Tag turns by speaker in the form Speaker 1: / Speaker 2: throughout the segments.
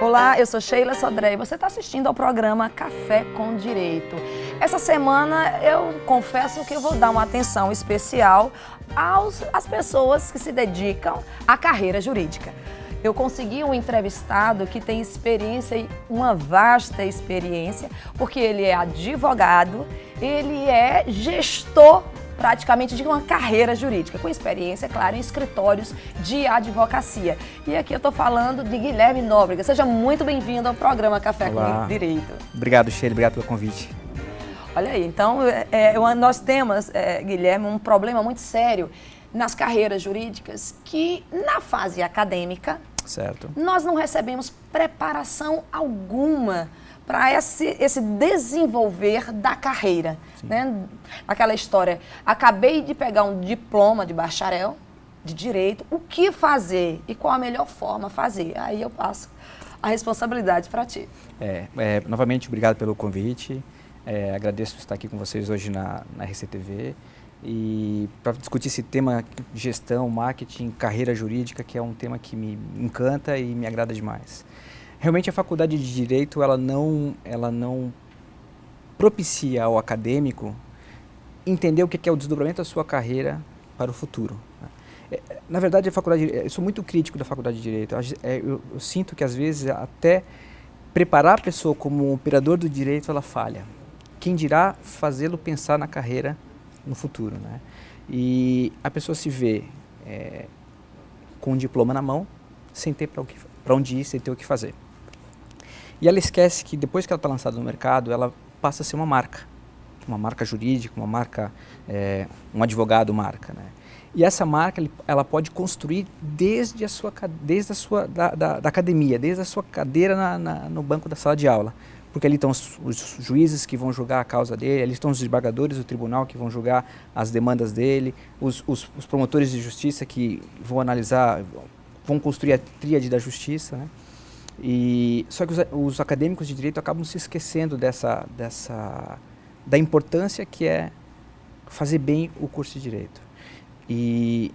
Speaker 1: Olá, eu sou Sheila Sodré e você está assistindo ao programa Café com Direito. Essa semana eu confesso que eu vou dar uma atenção especial às pessoas que se dedicam à carreira jurídica. Eu consegui um entrevistado que tem experiência, uma vasta experiência, porque ele é advogado, ele é gestor praticamente de uma carreira jurídica, com experiência, claro, em escritórios de advocacia. E aqui eu estou falando de Guilherme Nóbrega. Seja muito bem-vindo ao programa Café com Direito.
Speaker 2: Obrigado, Sheila, obrigado pelo convite.
Speaker 1: Olha aí, então nós temos, Guilherme, um problema muito sério nas carreiras jurídicas que, na fase acadêmica,
Speaker 2: certo,
Speaker 1: nós não recebemos preparação alguma para esse desenvolver da carreira, né? Aquela história, acabei de pegar um diploma de bacharel de direito, o que fazer e qual a melhor forma fazer? Aí eu passo a responsabilidade para ti.
Speaker 2: Novamente, obrigado pelo convite, agradeço estar aqui com vocês hoje na RCTV e para discutir esse tema de gestão, marketing, carreira jurídica, que é um tema que me encanta e me agrada demais. Realmente a faculdade de Direito, ela não propicia ao acadêmico entender o que é o desdobramento da sua carreira para o futuro. Na verdade, eu sou muito crítico da faculdade de Direito. Eu sinto que, às vezes, até preparar a pessoa como um operador do direito, ela falha. Quem dirá fazê-lo pensar na carreira no futuro, né? E a pessoa se vê com um diploma na mão, sem ter para onde ir, sem ter o que fazer. E ela esquece que depois que ela está lançada no mercado, ela passa a ser uma marca jurídica, uma marca, um advogado marca, né? E essa marca, ela pode construir desde a academia, desde a sua cadeira no banco da sala de aula. Porque ali estão os juízes que vão julgar a causa dele, ali estão os desembargadores do tribunal que vão julgar as demandas dele, os promotores de justiça que vão analisar, vão construir a tríade da justiça, né? Só que os acadêmicos de direito acabam se esquecendo da importância que é fazer bem o curso de direito. E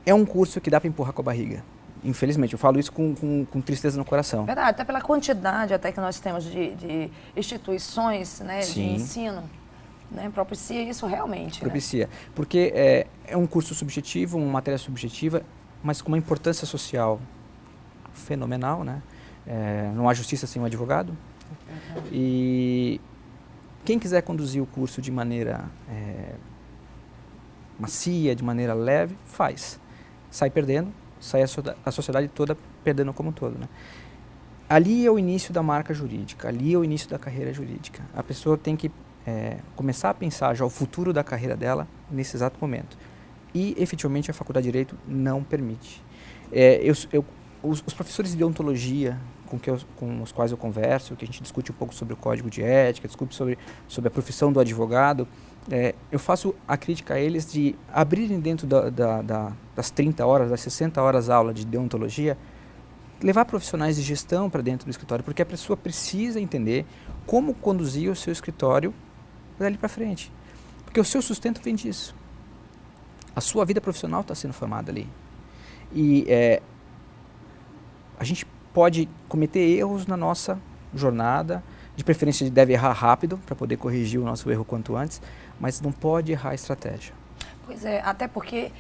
Speaker 2: é um curso que dá para empurrar com a barriga. Infelizmente, eu falo isso com tristeza no coração.
Speaker 1: Verdade, até pela quantidade até que nós temos de instituições, né, de ensino, né, propicia isso realmente.
Speaker 2: Propicia, né? Porque é um curso subjetivo, uma matéria subjetiva, mas com uma importância social fenomenal, né? Não há justiça sem um advogado. E quem quiser conduzir o curso de maneira macia, de maneira leve, faz. Sai perdendo, sai a sociedade toda perdendo como um todo, né? Ali é o início da marca jurídica, ali é o início da carreira jurídica. A pessoa tem que começar a pensar já o futuro da carreira dela nesse exato momento. E, efetivamente, a Faculdade de Direito não permite. Os professores de deontologia com os quais eu converso, que a gente discute um pouco sobre o código de ética, discute sobre a profissão do advogado, eu faço a crítica a eles de abrirem dentro das 30 horas, das 60 horas aula de deontologia, levar profissionais de gestão para dentro do escritório, porque a pessoa precisa entender como conduzir o seu escritório dali para frente. Porque o seu sustento vem disso. A sua vida profissional está sendo formada ali. E a gente pode cometer erros na nossa jornada, de preferência deve errar rápido para poder corrigir o nosso erro quanto antes, mas não pode errar a estratégia.
Speaker 1: Pois é, até porque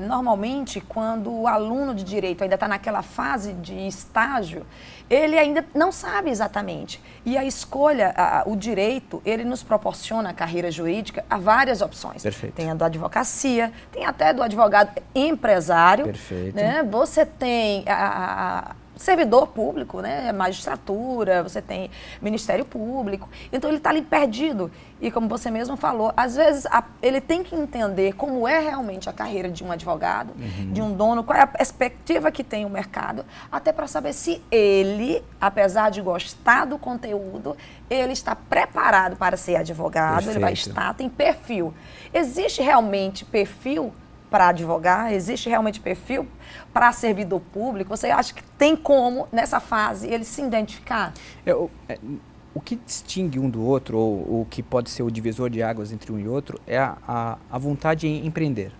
Speaker 1: normalmente quando o aluno de direito ainda está naquela fase de estágio, ele ainda não sabe exatamente. E a escolha, o direito, ele nos proporciona a carreira jurídica a várias opções.
Speaker 2: Perfeito.
Speaker 1: Tem a da advocacia, tem até do advogado empresário.
Speaker 2: Perfeito.
Speaker 1: Né? Você tem servidor público, né? Magistratura, você tem Ministério Público. Então ele está ali perdido. E como você mesmo falou, às vezes ele tem que entender como é realmente a carreira de um advogado, de um dono, qual é a perspectiva que tem o mercado, até para saber se ele, apesar de gostar do conteúdo, ele está preparado para ser advogado.
Speaker 2: Perfeito.
Speaker 1: Ele vai estar, tem perfil. Existe realmente perfil para advogar? Existe realmente perfil para servidor público? Você acha que tem como, nessa fase, ele se identificar?
Speaker 2: O que distingue um do outro, ou o que pode ser o divisor de águas entre um e outro, é a vontade em empreender.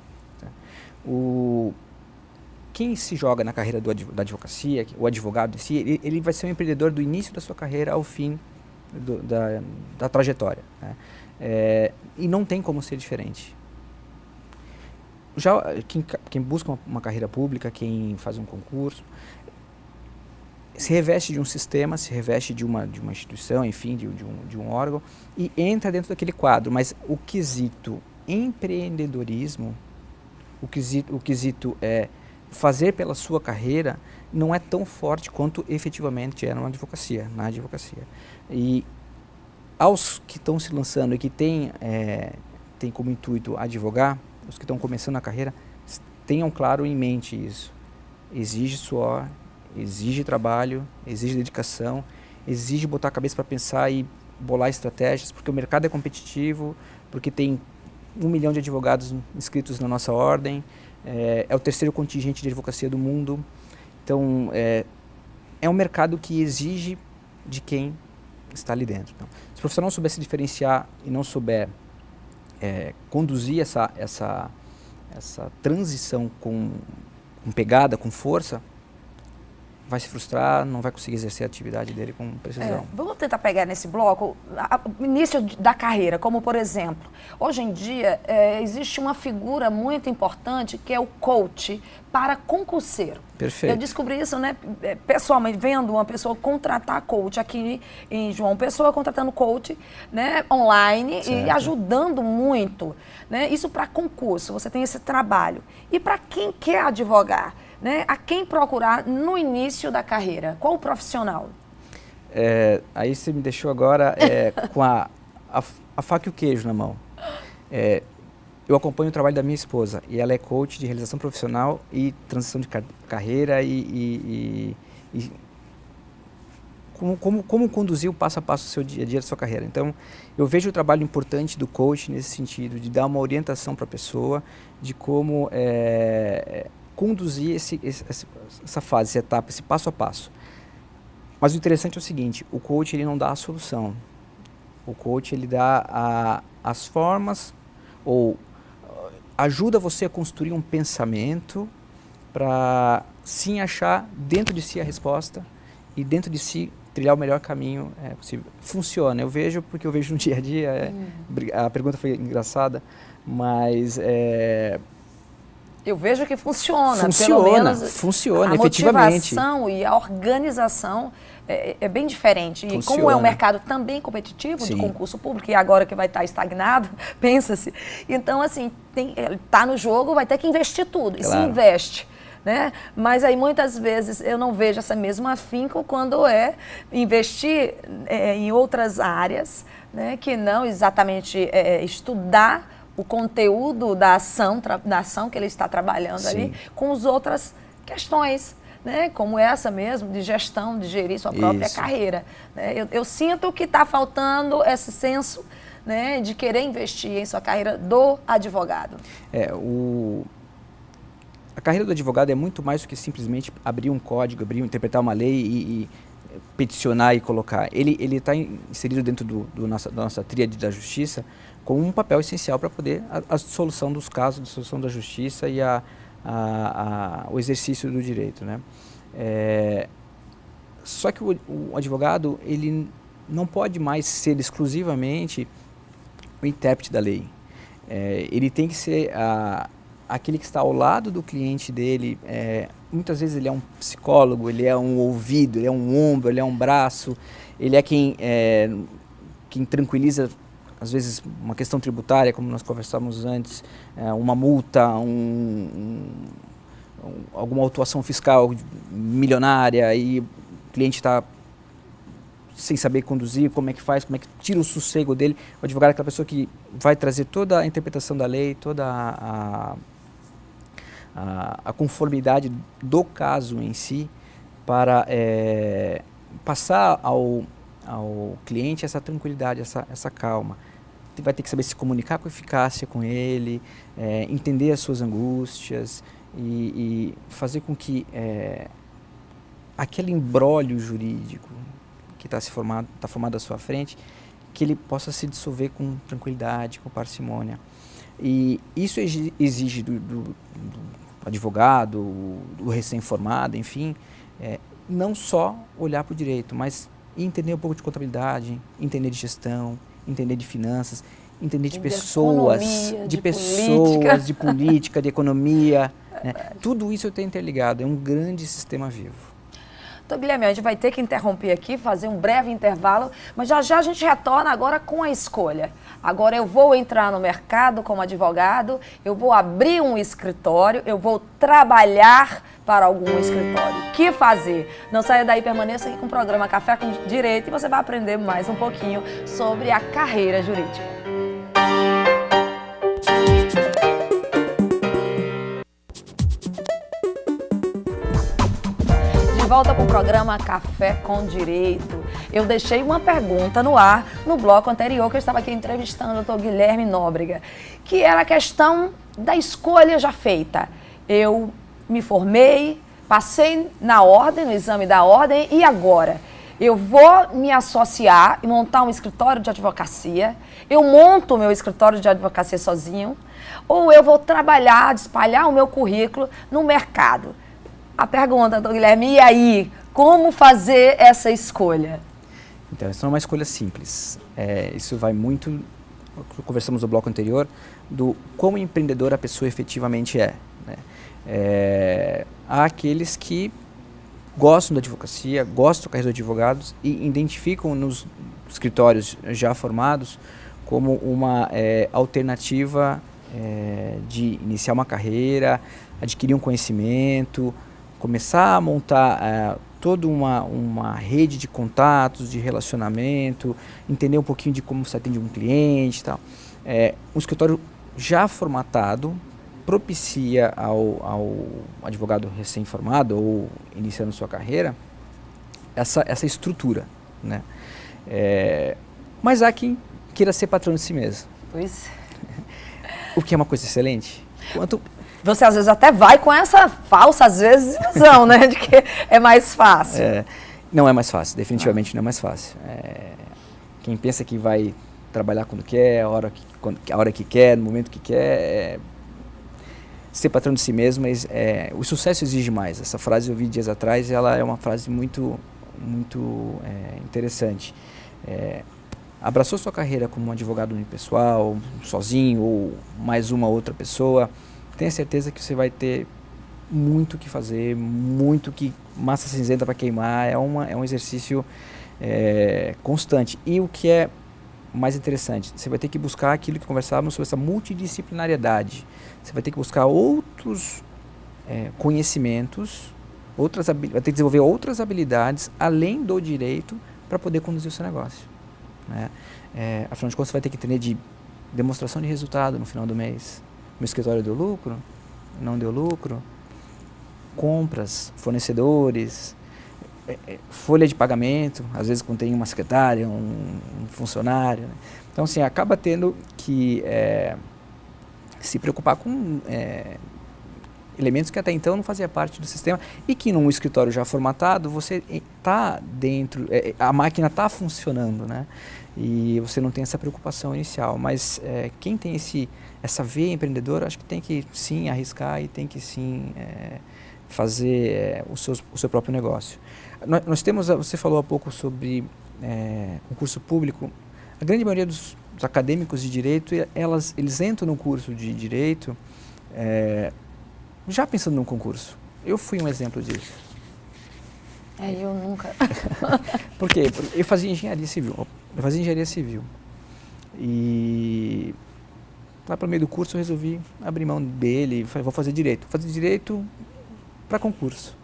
Speaker 2: quem se joga na carreira da advocacia, o advogado em si, ele vai ser um empreendedor do início da sua carreira ao fim da trajetória, né? E não tem como ser diferente. Já quem busca uma carreira pública, quem faz um concurso, se reveste de um sistema, se reveste de uma instituição, enfim, de um órgão, e entra dentro daquele quadro. Mas o quesito empreendedorismo, o quesito fazer pela sua carreira, não é tão forte quanto efetivamente é na advocacia. E aos que estão se lançando e que têm como intuito advogar, os que estão começando a carreira, tenham claro em mente isso. Exige suor, exige trabalho, exige dedicação, exige botar a cabeça para pensar e bolar estratégias, porque o mercado é competitivo, porque tem 1 milhão de advogados inscritos na nossa ordem, é o terceiro contingente de advocacia do mundo. Então, é um mercado que exige de quem está ali dentro. Então, se o profissional não souber se diferenciar e não souber conduzir essa transição com pegada, com força, vai se frustrar, não vai conseguir exercer a atividade dele com precisão.
Speaker 1: Vamos tentar pegar nesse bloco o início da carreira, como por exemplo, hoje em dia existe uma figura muito importante que é o coach para concurseiro.
Speaker 2: Perfeito.
Speaker 1: Eu descobri isso, né, pessoalmente, vendo uma pessoa contratar coach aqui em João Pessoa, contratando coach, né, online, certo, e ajudando muito, né, isso para concurso, você tem esse trabalho. E para quem quer advogar, né, a quem procurar no início da carreira? Qual o profissional?
Speaker 2: Aí você me deixou agora com a faca e o queijo na mão. Eu acompanho o trabalho da minha esposa e ela é coach de realização profissional e transição de carreira e como conduzir o passo a passo do seu dia a dia da sua carreira. Então, eu vejo o trabalho importante do coach nesse sentido, de dar uma orientação para a pessoa, de como conduzir essa fase, essa etapa, esse passo a passo. Mas o interessante é o seguinte, o coach ele não dá a solução. O coach ele dá as formas ou ajuda você a construir um pensamento para sim achar dentro de si a resposta e dentro de si trilhar o melhor caminho possível. Funciona, eu vejo porque eu vejo no dia a dia. A pergunta foi engraçada, mas
Speaker 1: eu vejo que funciona,
Speaker 2: pelo
Speaker 1: menos
Speaker 2: funciona, efetivamente.
Speaker 1: A motivação e a organização é bem diferente. E como é um mercado também competitivo, de concurso público, e agora que vai estar estagnado, pensa-se. Então, assim, está no jogo, vai ter que investir tudo. Claro. E se investe, né? Mas aí, muitas vezes, eu não vejo essa mesma afinco quando investir em outras áreas, né? Que não exatamente estudar o conteúdo da ação que ele está trabalhando ali, com as outras questões, né, como essa mesmo, de gestão, de gerir sua própria carreira. Né? Eu sinto que está faltando esse senso, né, de querer investir em sua carreira do advogado.
Speaker 2: A carreira do advogado é muito mais do que simplesmente abrir um código, interpretar uma lei e peticionar e colocar. Ele está inserido dentro da nossa tríade da justiça com um papel essencial para poder a solução dos casos, a solução da justiça e o exercício do direito, né? Só que o advogado ele não pode mais ser exclusivamente o intérprete da lei. Ele tem que ser aquele que está ao lado do cliente dele. Muitas vezes ele é um psicólogo, ele é um ouvido, ele é um ombro, ele é um braço, ele é quem tranquiliza, às vezes, uma questão tributária, como nós conversamos antes, uma multa, alguma autuação fiscal milionária e o cliente está sem saber conduzir, como é que faz, como é que tira o sossego dele. O advogado é aquela pessoa que vai trazer toda a interpretação da lei, toda a conformidade do caso em si para passar ao cliente essa tranquilidade, essa calma. Vai ter que saber se comunicar com eficácia com ele, entender as suas angústias e fazer com que aquele imbróglio jurídico que está formado à sua frente, que ele possa se dissolver com tranquilidade, com parcimônia. E isso exige do advogado, o recém-formado, enfim, não só olhar para o direito, mas entender um pouco de contabilidade, entender de gestão, entender de finanças, entender de pessoas, de política, de economia. Né? Tudo isso está interligado, é um grande sistema vivo.
Speaker 1: Então, Guilherme, a gente vai ter que interromper aqui, fazer um breve intervalo, mas já já a gente retorna agora com a escolha. Agora eu vou entrar no mercado como advogado, eu vou abrir um escritório, eu vou trabalhar para algum escritório. O que fazer? Não saia daí, permaneça aqui com o programa Café com Direito e você vai aprender mais um pouquinho sobre a carreira jurídica. De volta com o programa Café com Direito. Eu deixei uma pergunta no ar no bloco anterior, que eu estava aqui entrevistando o doutor Guilherme Nóbrega, que era a questão da escolha já feita. Eu me formei, passei na ordem, no exame da ordem, e agora? Eu vou me associar e montar um escritório de advocacia, eu monto o meu escritório de advocacia sozinho, ou eu vou trabalhar, espalhar o meu currículo no mercado? A pergunta, doutor Guilherme, e aí, como fazer essa escolha?
Speaker 2: Então, isso não é uma escolha simples. Isso vai muito, conversamos no bloco anterior, do quão empreendedora a pessoa efetivamente é. Né? Há aqueles que gostam da advocacia, gostam da carreira de advogados e identificam nos escritórios já formados como uma alternativa de iniciar uma carreira, adquirir um conhecimento, começar a montar toda uma rede de contatos, de relacionamento, entender um pouquinho de como você atende um cliente e tal. Um escritório já formatado propicia ao advogado recém-formado ou iniciando sua carreira essa estrutura, né? Mas há quem queira ser patrão de si mesmo.
Speaker 1: Pois.
Speaker 2: O que é uma coisa excelente.
Speaker 1: Você às vezes até vai com essa falsa, às vezes, ilusão, né? De que é mais fácil.
Speaker 2: Não é mais fácil, definitivamente não é mais fácil. Quem pensa que vai trabalhar quando quer, a hora que quer, no momento que quer, ser patrão de si mesmo, mas o sucesso exige mais. Essa frase eu vi dias atrás, ela é uma frase muito interessante. Abraçou sua carreira como um advogado unipessoal, sozinho ou mais uma outra pessoa, tenha certeza que você vai ter muito o que fazer, massa cinzenta para queimar, é um exercício constante. E o que é mais interessante, você vai ter que buscar aquilo que conversávamos sobre essa multidisciplinariedade. Você vai ter que buscar outros conhecimentos, vai ter que desenvolver outras habilidades além do direito para poder conduzir o seu negócio. Né? Afinal de contas, você vai ter que entender de demonstração de resultado no final do mês. Meu escritório deu lucro? Não deu lucro? Compras, fornecedores, folha de pagamento, às vezes contém uma secretária, um funcionário. Né? Então, assim, acaba tendo que se preocupar com elementos que até então não faziam parte do sistema e que num escritório já formatado, você está dentro, a máquina está funcionando, né? E você não tem essa preocupação inicial. Mas quem tem essa veia empreendedora, acho que tem que sim arriscar e tem que sim fazer o seu próprio negócio. Nós temos, você falou há pouco sobre concurso público. A grande maioria dos acadêmicos de direito, eles entram no curso de direito já pensando num concurso. Eu fui um exemplo disso.
Speaker 1: Eu nunca.
Speaker 2: Por quê? Porque eu fazia engenharia civil. E lá pelo meio do curso eu resolvi abrir mão dele e falei, vou fazer direito. Vou fazer direito para concurso.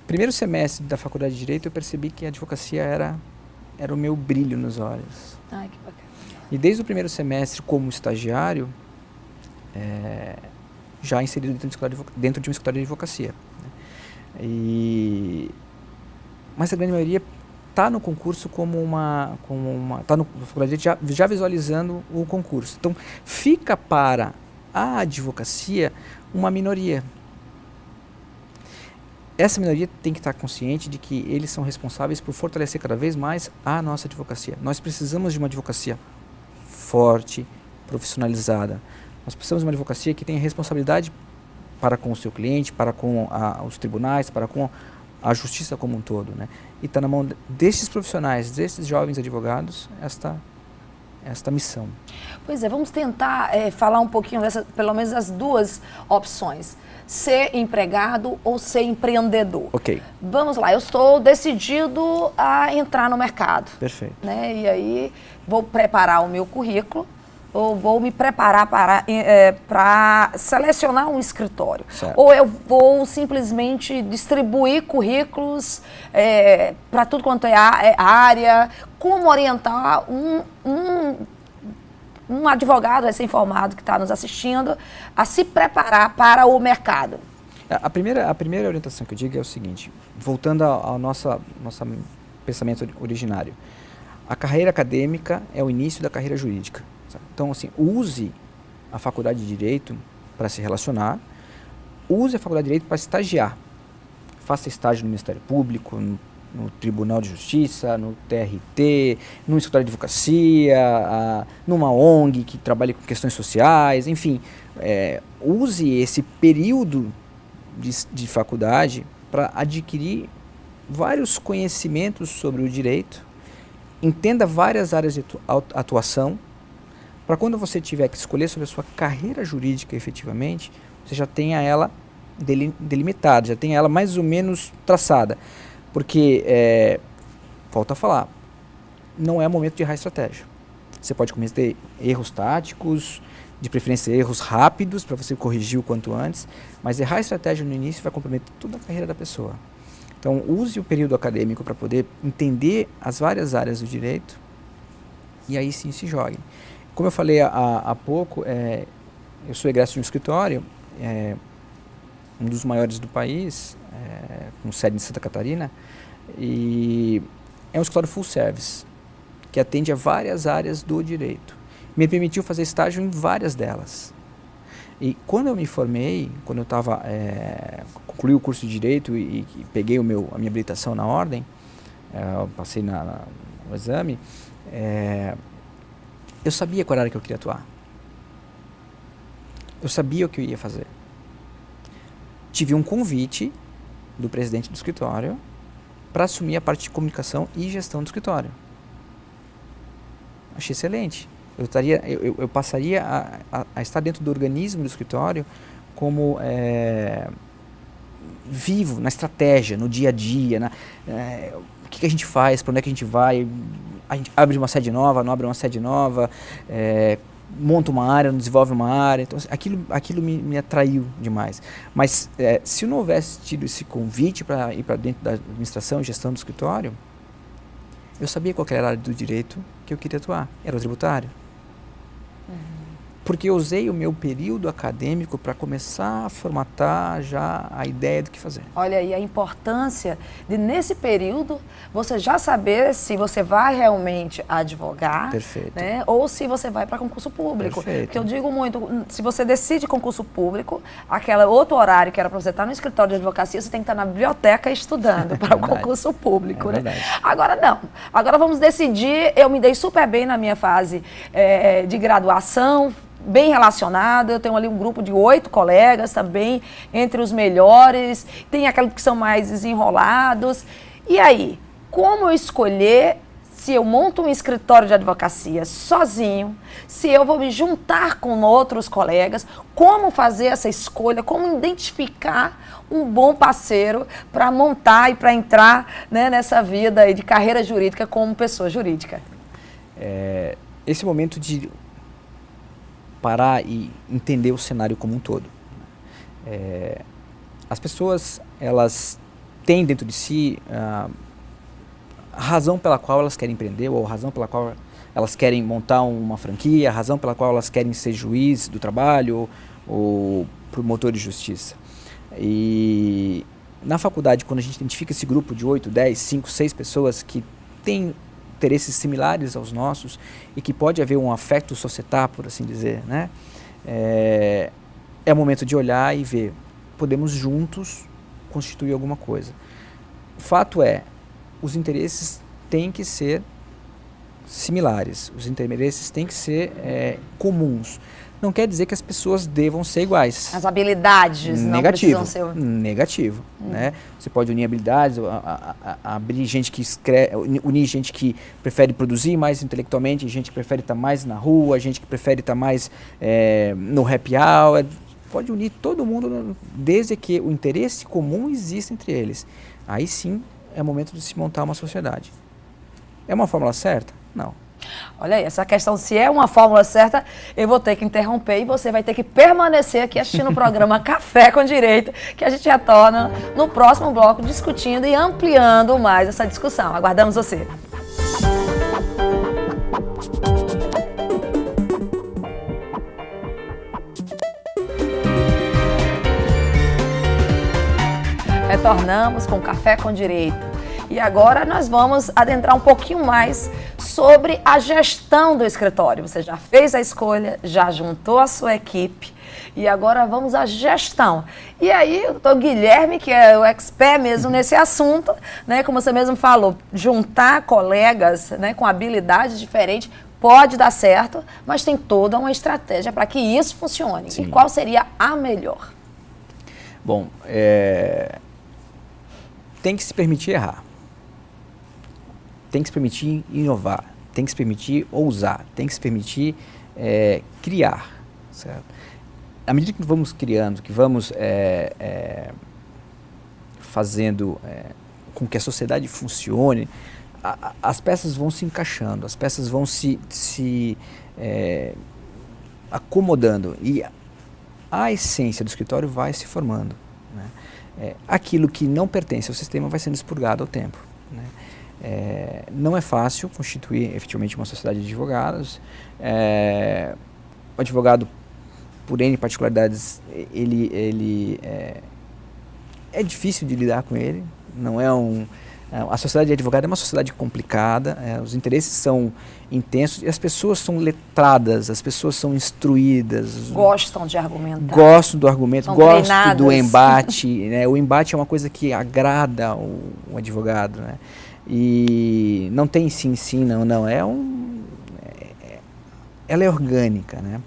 Speaker 2: Primeiro semestre da faculdade de Direito eu percebi que a advocacia era o meu brilho nos olhos.
Speaker 1: Ai, que bacana.
Speaker 2: E desde o primeiro semestre como estagiário, já inserido dentro de um escritório de advocacia. Né? Mas a grande maioria está no concurso está na faculdade já visualizando o concurso. Então, fica para a advocacia uma minoria. Essa minoria tem que estar consciente de que eles são responsáveis por fortalecer cada vez mais a nossa advocacia. Nós precisamos de uma advocacia forte, profissionalizada. Nós precisamos de uma advocacia que tenha responsabilidade para com o seu cliente, para com os tribunais, para com a justiça como um todo, né? E está na mão desses profissionais, desses jovens advogados, esta missão.
Speaker 1: Pois é, vamos tentar falar um pouquinho pelo menos as duas opções. Ser empregado ou ser empreendedor.
Speaker 2: Ok.
Speaker 1: Vamos lá, eu estou decidido a entrar no mercado.
Speaker 2: Perfeito.
Speaker 1: Né? E aí vou preparar o meu currículo, ou vou me preparar para selecionar um escritório.
Speaker 2: Certo.
Speaker 1: Ou eu vou simplesmente distribuir currículos para tudo quanto é área. Como orientar um advogado recém-formado que está nos assistindo a se preparar para o mercado?
Speaker 2: A primeira orientação que eu digo é o seguinte, voltando ao nosso pensamento originário. A carreira acadêmica é o início da carreira jurídica. Então, assim, use a faculdade de Direito para se relacionar, use a faculdade de Direito para estagiar. Faça estágio no Ministério Público, no Tribunal de Justiça, no TRT, no escritório de advocacia, numa ONG que trabalhe com questões sociais, enfim. Use esse período de faculdade para adquirir vários conhecimentos sobre o direito, entenda várias áreas de atuação, para quando você tiver que escolher sobre a sua carreira jurídica efetivamente, você já tenha ela delimitada, já tenha ela mais ou menos traçada. Porque, volto a falar, não é momento de errar estratégia. Você pode cometer erros táticos, de preferência erros rápidos, para você corrigir o quanto antes, mas errar estratégia no início vai comprometer toda a carreira da pessoa. Então, use o período acadêmico para poder entender as várias áreas do direito e aí sim se jogue. Como eu falei há pouco, eu sou egresso de um escritório, um dos maiores do país, com sede em Santa Catarina, e é um escritório full service, que atende a várias áreas do direito. Me permitiu fazer estágio em várias delas. E quando eu me formei, quando eu concluí o curso de Direito e peguei a minha habilitação na ordem, eu passei no exame, eu sabia qual era que eu queria atuar. Eu sabia o que eu ia fazer. Tive um convite do presidente do escritório para assumir a parte de comunicação e gestão do escritório. Achei excelente. Eu passaria a estar dentro do organismo do escritório como vivo, na estratégia, no dia a dia, o que a gente faz, para onde é que a gente vai, a gente abre uma sede nova, não abre uma sede nova, monta uma área, não desenvolve uma área. Então, aquilo me atraiu demais. Mas se eu não houvesse tido esse convite para ir para dentro da administração e gestão do escritório, eu sabia qual era a área do direito que eu queria atuar. Era o tributário. Porque eu usei o meu período acadêmico para começar a formatar já a ideia do que fazer.
Speaker 1: Olha aí a importância de, nesse período, você já saber se você vai realmente advogar.
Speaker 2: Perfeito.
Speaker 1: Né, ou se você vai para concurso público.
Speaker 2: Perfeito.
Speaker 1: Porque eu digo muito, se você decide concurso público, aquele outro horário que era para você estar no escritório de advocacia, você tem que estar na biblioteca estudando para o concurso público. Né? Agora não. Agora vamos decidir. Eu me dei super bem na minha fase de graduação, bem relacionada, eu tenho ali um grupo de 8 colegas também, entre os melhores, tem aqueles que são mais desenrolados. E aí, como eu escolher se eu monto um escritório de advocacia sozinho, se eu vou me juntar com outros colegas, como fazer essa escolha, como identificar um bom parceiro para montar e para entrar, né, nessa vida aí de carreira jurídica como pessoa jurídica?
Speaker 2: Esse momento de parar e entender o cenário como um todo. As pessoas, elas têm dentro de si a razão pela qual elas querem empreender, ou a razão pela qual elas querem montar uma franquia, a razão pela qual elas querem ser juiz do trabalho ou promotor de justiça. E na faculdade, quando a gente identifica esse grupo de 8, 10, 5, 6 pessoas que têm interesses similares aos nossos e que pode haver um afeto societar, por assim dizer, né? É o momento de olhar e ver, podemos juntos constituir alguma coisa. O fato é, os interesses têm que ser similares, os interesses têm que ser comuns. Não quer dizer que as pessoas devam ser iguais.
Speaker 1: As habilidades não precisam ser...
Speaker 2: Negativo. Né? Você pode unir habilidades, abrir gente que escreve, unir gente que prefere produzir mais intelectualmente, gente que prefere estar mais na rua, gente que prefere estar mais no happy hour. Pode unir todo mundo, desde que o interesse comum exista entre eles. Aí sim é o momento de se montar uma sociedade. É uma fórmula certa? Não.
Speaker 1: Olha aí, essa questão se é uma fórmula certa, eu vou ter que interromper e você vai ter que permanecer aqui assistindo o programa Café com Direito, que a gente retorna no próximo bloco discutindo e ampliando mais essa discussão. Aguardamos você. Retornamos com Café com Direito. E agora nós vamos adentrar um pouquinho mais sobre a gestão do escritório. Você já fez a escolha, já juntou a sua equipe e agora vamos à gestão. E aí, o doutor Guilherme, que é o expert mesmo nesse assunto, né, como você mesmo falou, juntar colegas, né, com habilidades diferentes pode dar certo, mas tem toda uma estratégia para que isso funcione. Sim. E qual seria a melhor?
Speaker 2: Bom, tem que se permitir errar. Tem que se permitir inovar, tem que se permitir ousar, tem que se permitir criar, certo? À medida que vamos criando, que vamos fazendo com que a sociedade funcione, as peças vão se encaixando, as peças vão se acomodando e a essência do escritório vai se formando, né? Aquilo que não pertence ao sistema vai sendo expurgado ao tempo, né? Não é fácil constituir efetivamente uma sociedade de advogados. O advogado, por N particularidades, ele é difícil de lidar com ele. Não é a sociedade de advogado é uma sociedade complicada, os interesses são intensos e as pessoas são letradas, as pessoas são instruídas.
Speaker 1: Gostam de argumentar.
Speaker 2: Gostam do argumento,
Speaker 1: são
Speaker 2: gostam
Speaker 1: treinadas.
Speaker 2: do embate. Né? O embate é uma coisa que agrada o advogado, né? E não tem sim, não. Ela é orgânica, né?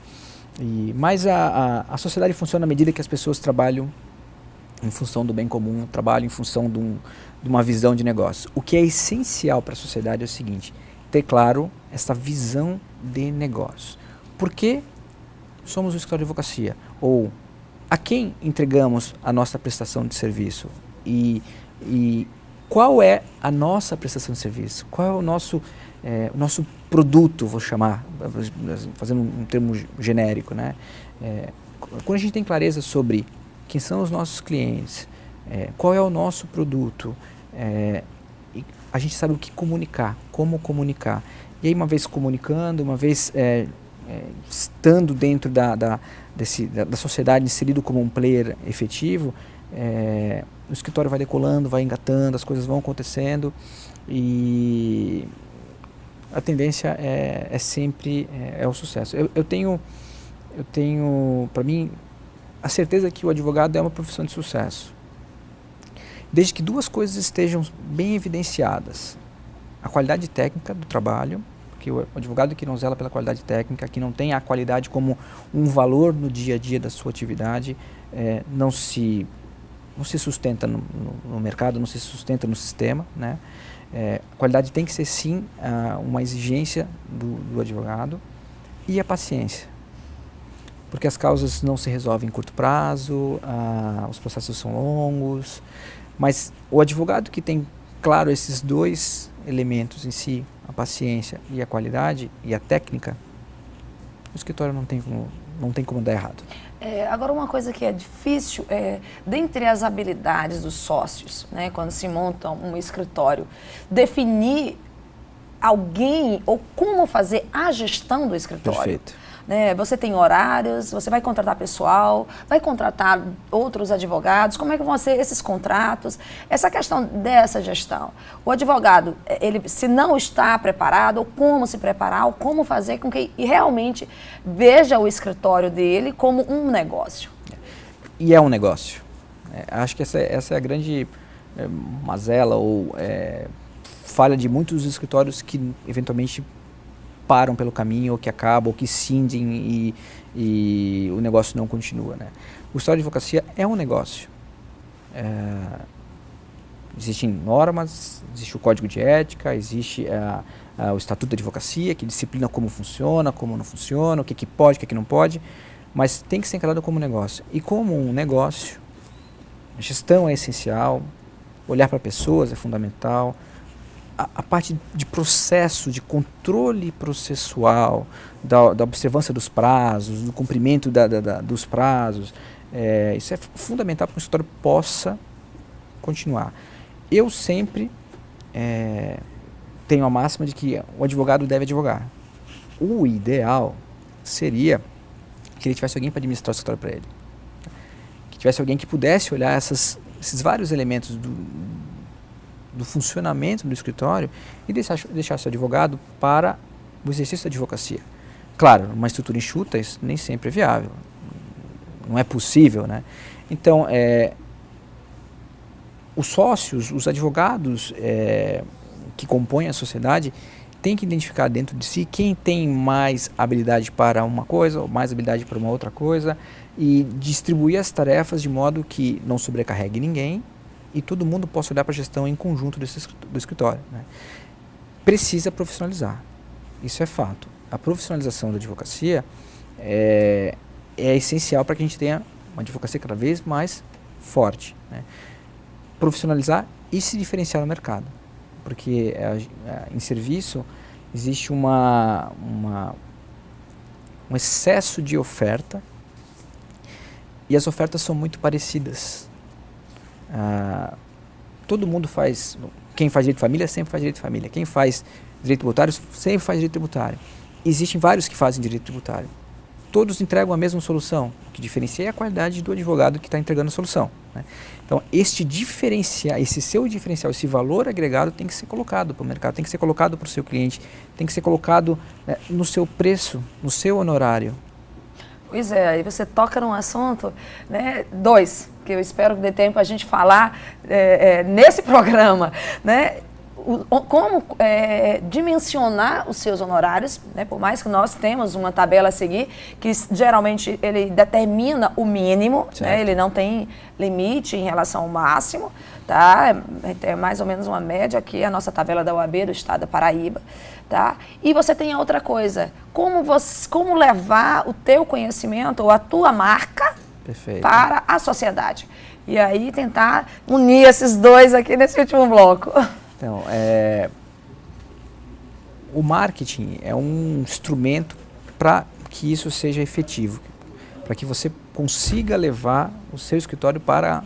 Speaker 2: Mas a sociedade funciona à medida que as pessoas trabalham em função do bem comum, trabalham em função de uma visão de negócio. O que é essencial para a sociedade é o seguinte: ter claro essa visão de negócio. Por que somos o escritório de advocacia? Ou a quem entregamos a nossa prestação de serviço? E qual é a nossa prestação de serviço? Qual é o nosso produto, vou chamar, fazendo um termo genérico, né? Quando a gente tem clareza sobre quem são os nossos clientes, qual é o nosso produto, e a gente sabe o que comunicar, como comunicar. E aí, uma vez comunicando, uma vez estando dentro da sociedade, inserido como um player efetivo, o escritório vai decolando, vai engatando, as coisas vão acontecendo e a tendência é sempre o sucesso. Eu tenho para mim, a certeza que o advogado é uma profissão de sucesso. Desde que duas coisas estejam bem evidenciadas. A qualidade técnica do trabalho, porque o advogado que não zela pela qualidade técnica, que não tem a qualidade como um valor no dia a dia da sua atividade, não se sustenta no mercado, não se sustenta no sistema, né? A qualidade tem que ser sim uma exigência do advogado, e a paciência, porque as causas não se resolvem em curto prazo, os processos são longos, mas o advogado que tem claro esses dois elementos em si, a paciência e a qualidade e a técnica, o escritório não tem como dar errado.
Speaker 1: Agora, uma coisa que é difícil dentre as habilidades dos sócios, né, quando se monta um escritório, definir alguém ou como fazer a gestão do escritório.
Speaker 2: Perfeito.
Speaker 1: Né? Você tem horários, você vai contratar pessoal, vai contratar outros advogados, como é que vão ser esses contratos? Essa questão dessa gestão. O advogado, ele se não está preparado, ou como se preparar, ou como fazer com que realmente veja o escritório dele como um negócio.
Speaker 2: E é um negócio. Acho que essa é a grande mazela ou falha de muitos escritórios que eventualmente param pelo caminho, ou que acabam, ou que cindem e o negócio não continua, né? O escritório de advocacia é um negócio. Existem normas, existe o código de ética, existe o estatuto da advocacia, que disciplina como funciona, como não funciona, o que pode, o que não pode, mas tem que ser encarado como um negócio. E como um negócio, a gestão é essencial, olhar para pessoas é fundamental, a parte de processo, de controle processual, da observância dos prazos, do cumprimento dos prazos, isso é fundamental para que o escritório possa continuar. Eu sempre tenho a máxima de que o advogado deve advogar. O ideal seria que ele tivesse alguém para administrar o escritório para ele. Que tivesse alguém que pudesse olhar esses vários elementos do funcionamento do escritório e deixar seu advogado para o exercício da advocacia. Claro, uma estrutura enxuta, isso nem sempre é viável. Não é possível, né? Então, os sócios, os advogados que compõem a sociedade têm que identificar dentro de si quem tem mais habilidade para uma coisa ou mais habilidade para uma outra coisa e distribuir as tarefas de modo que não sobrecarregue ninguém e todo mundo possa olhar para a gestão em conjunto do escritório, né? Precisa profissionalizar, isso é fato. A profissionalização da advocacia é essencial para que a gente tenha uma advocacia cada vez mais forte, né? Profissionalizar e se diferenciar no mercado, porque em serviço existe um excesso de oferta e as ofertas são muito parecidas. Todo mundo faz, quem faz direito de família sempre faz direito de família, quem faz direito tributário sempre faz direito tributário. Existem vários que fazem direito tributário. Todos entregam a mesma solução. O que diferencia é a qualidade do advogado que está entregando a solução, né? Então, esse seu diferencial, esse valor agregado tem que ser colocado para o mercado, tem que ser colocado para o seu cliente, tem que ser colocado no seu preço, no seu honorário.
Speaker 1: Pois é, aí você toca num assunto, né, dois, que eu espero que dê tempo a gente falar nesse programa, né? Como dimensionar os seus honorários, né? Por mais que nós temos uma tabela a seguir, que geralmente ele determina o mínimo, né? Ele não tem limite em relação ao máximo, tá? É mais ou menos uma média aqui, a nossa tabela da OAB do Estado da Paraíba, tá? E você tem a outra coisa, como levar o teu conhecimento ou a tua marca para a sociedade. E aí tentar unir esses dois aqui nesse último bloco.
Speaker 2: Então, o marketing é um instrumento para que isso seja efetivo, para que você consiga levar o seu escritório para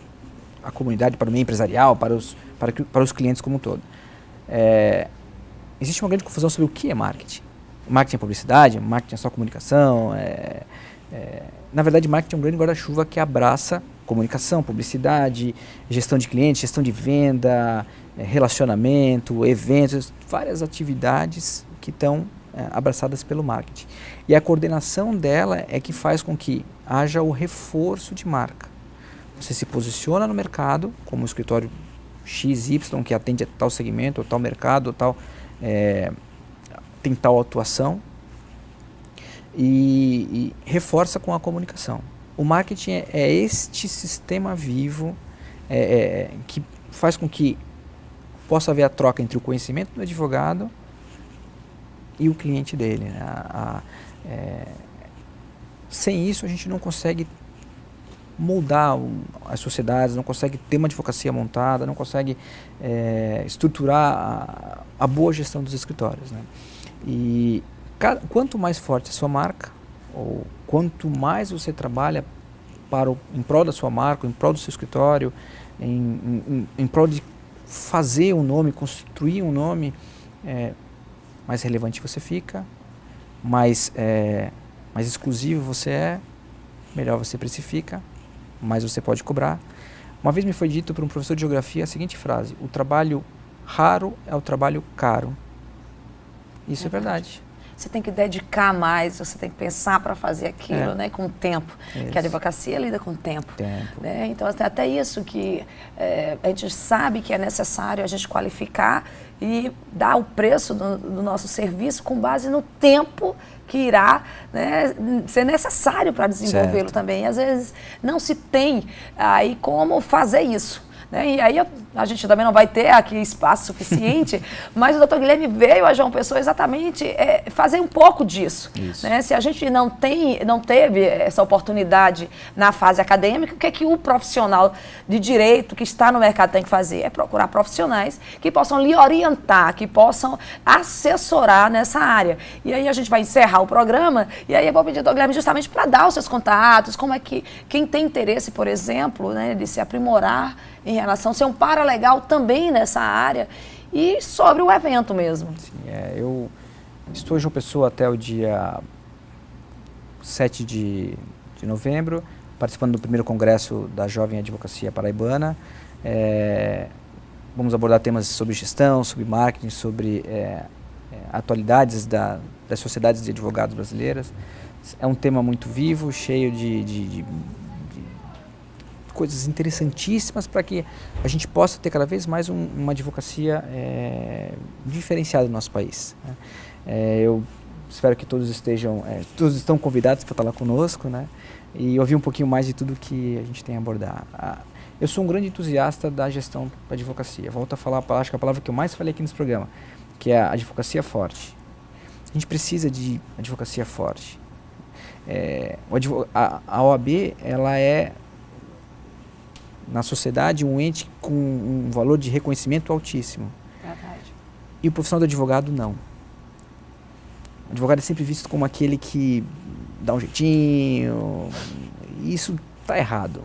Speaker 2: a comunidade, para o meio empresarial, para os clientes como um todo. Existe uma grande confusão sobre o que é marketing. Marketing é publicidade, marketing é só comunicação. Na verdade, marketing é um grande guarda-chuva que abraça comunicação, publicidade, gestão de clientes, gestão de venda, relacionamento, eventos, várias atividades que estão abraçadas pelo marketing. E a coordenação dela é que faz com que haja o reforço de marca. Você se posiciona no mercado como um escritório XY que atende a tal segmento, ou tal mercado, ou tal, tem tal atuação e reforça com a comunicação. O marketing é este sistema vivo que faz com que possa haver a troca entre o conhecimento do advogado e o cliente dele, né? Sem isso a gente não consegue moldar as sociedades, não consegue ter uma advocacia montada, não consegue estruturar a boa gestão dos escritórios, né? E quanto mais forte a sua marca, ou quanto mais você trabalha em prol da sua marca, em prol do seu escritório, em prol de fazer um nome, construir um nome, mais relevante você fica, mais exclusivo você é, melhor você precifica, mais você pode cobrar. Uma vez me foi dito por um professor de geografia a seguinte frase: o trabalho raro é o trabalho caro. Isso é verdade.
Speaker 1: Você tem que dedicar mais, você tem que pensar para fazer aquilo, né, com o tempo. Porque a advocacia lida com o tempo. Né? Então, até isso que a gente sabe que é necessário a gente qualificar e dar o preço do nosso serviço com base no tempo que irá, né, ser necessário para desenvolvê-lo também. E, às vezes não se tem aí como fazer isso. E aí a gente também não vai ter aqui espaço suficiente, mas o doutor Guilherme veio a João Pessoa exatamente fazer um pouco disso. Né? Se a gente não teve essa oportunidade na fase acadêmica, o que é que o profissional de direito que está no mercado tem que fazer? É procurar profissionais que possam lhe orientar, que possam assessorar nessa área. E aí a gente vai encerrar o programa, e aí eu vou pedir ao doutor Guilherme justamente para dar os seus contatos, como é que quem tem interesse, por exemplo, né, de se aprimorar em relação a ser um paralegal também nessa área e sobre o evento mesmo.
Speaker 2: Sim, eu estou em João Pessoa até o dia 7 de novembro, participando do primeiro congresso da Jovem Advocacia Paraibana. Vamos abordar temas sobre gestão, sobre marketing, sobre atualidades das sociedades de advogados brasileiras. É um tema muito vivo, cheio de coisas interessantíssimas para que a gente possa ter cada vez mais uma advocacia diferenciada no nosso país. Eu espero que todos estão convidados para estar lá conosco, né? E ouvir um pouquinho mais de tudo que a gente tem a abordar. Eu sou um grande entusiasta da gestão da advocacia. Volto a falar, acho que a palavra que eu mais falei aqui nesse programa, que é a advocacia forte. A gente precisa de advocacia forte. A OAB, ela é na sociedade um ente com um valor de reconhecimento altíssimo.
Speaker 1: Verdade.
Speaker 2: E o profissional do advogado não. O advogado é sempre visto como aquele que dá um jeitinho, e isso está errado.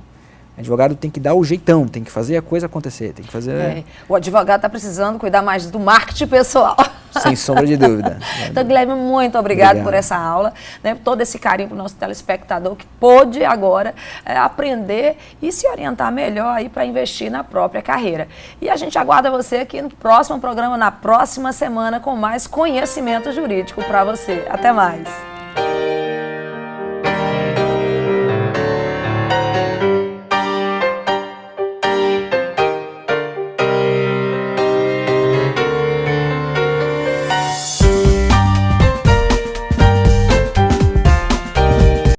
Speaker 2: O advogado tem que dar o jeitão, tem que fazer a coisa acontecer, tem que fazer...
Speaker 1: O advogado está precisando cuidar mais do marketing pessoal.
Speaker 2: Sem sombra de dúvida.
Speaker 1: Então, Guilherme, muito obrigado por essa aula, né, por todo esse carinho para o nosso telespectador que pôde agora aprender e se orientar melhor aí para investir na própria carreira. E a gente aguarda você aqui no próximo programa, na próxima semana, com mais conhecimento jurídico para você. Até mais.